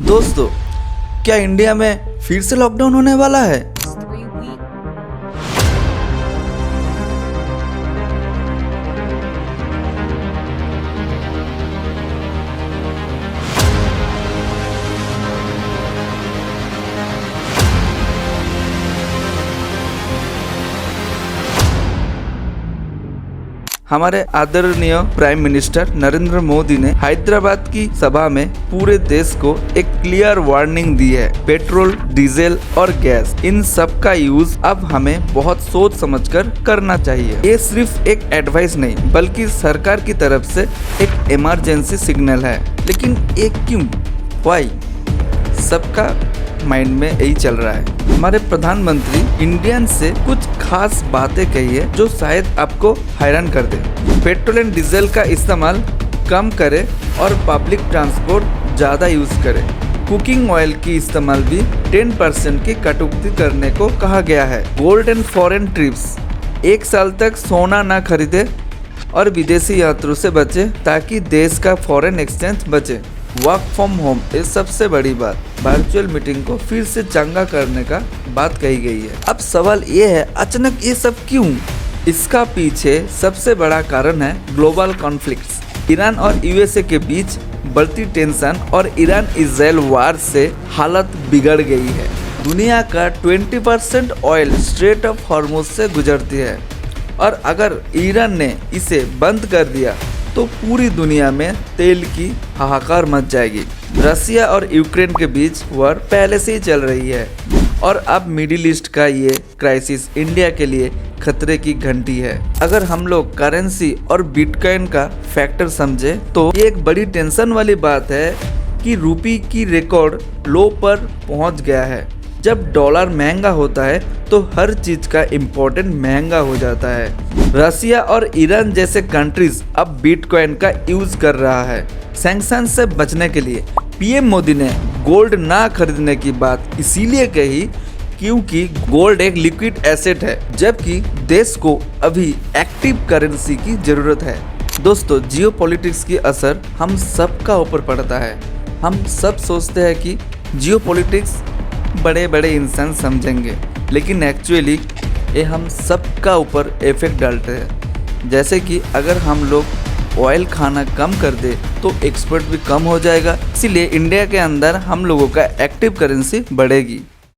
दोस्तों, क्या इंडिया में फिर से लॉकडाउन होने वाला है? हमारे आदरणीय प्राइम मिनिस्टर नरेंद्र मोदी ने हैदराबाद की सभा में पूरे देश को एक क्लियर वार्निंग दी है। पेट्रोल, डीजल और गैस, इन सब का यूज अब हमें बहुत सोच समझकर करना चाहिए। ये सिर्फ एक एडवाइस नहीं बल्कि सरकार की तरफ से एक इमरजेंसी सिग्नल है। लेकिन ये क्यों, व्हाई? सबका माइंड में यही चल रहा है। हमारे प्रधानमंत्री इंडियन से कुछ खास बातें कही है जो शायद आपको हैरान कर दे। पेट्रोल एंड डीजल का इस्तेमाल कम करें और पब्लिक ट्रांसपोर्ट ज़्यादा यूज करें। कुकिंग ऑयल की इस्तेमाल भी 10% की कटौती करने को कहा गया है। गोल्ड एंड फॉरेन ट्रिप्स, 1 साल तक सोना ना खरीदे और विदेशी यात्रियों से बचे ताकि देश का फॉरेन एक्सचेंज बचे। वर्क फ्रॉम होम, ये सबसे बड़ी बात। वर्चुअल मीटिंग को फिर से चंगा करने का बात कही गई है। अब सवाल ये है, अचानक ये सब क्यों? इसका पीछे सबसे बड़ा कारण है ग्लोबल कॉन्फ्लिक्ट्स। ईरान और यूएसए के बीच बढ़ती टेंशन और ईरान इजराइल वार से हालत बिगड़ गई है। दुनिया का 20% ऑयल स्ट्रेट ऑफ हॉर्मुज से गुजरती है और अगर ईरान ने इसे बंद कर दिया तो पूरी दुनिया में तेल की हाहाकार मच जाएगी। रसिया और यूक्रेन के बीच वॉर पहले से ही चल रही है और अब मिडिल ईस्ट का ये क्राइसिस इंडिया के लिए खतरे की घंटी है। अगर हम लोग करेंसी और बिटकॉइन का फैक्टर समझे तो ये एक बड़ी टेंशन वाली बात है कि रुपये की रिकॉर्ड लो पर पहुंच गया है। जब डॉलर महंगा होता है तो हर चीज का इम्पोर्टेंट महंगा हो जाता है। रसिया और ईरान जैसे कंट्रीज अब बिटकॉइन का यूज कर रहा है सैंक्शन से बचने के लिए। पीएम मोदी ने गोल्ड ना खरीदने की बात इसीलिए कही क्योंकि गोल्ड एक लिक्विड एसेट है, जबकि देश को अभी एक्टिव करेंसी की जरूरत है। दोस्तों, जियोपॉलिटिक्स की असर हम सबका ऊपर पड़ता है। हम सब सोचते हैं कि जियोपॉलिटिक्स बड़े बड़े इंसान समझेंगे, लेकिन एक्चुअली ये हम सबका ऊपर इफेक्ट डालते हैं। जैसे कि अगर हम लोग ऑयल खाना कम कर दे तो एक्सपोर्ट भी कम हो जाएगा, इसीलिए इंडिया के अंदर हम लोगों का एक्टिव करेंसी बढ़ेगी।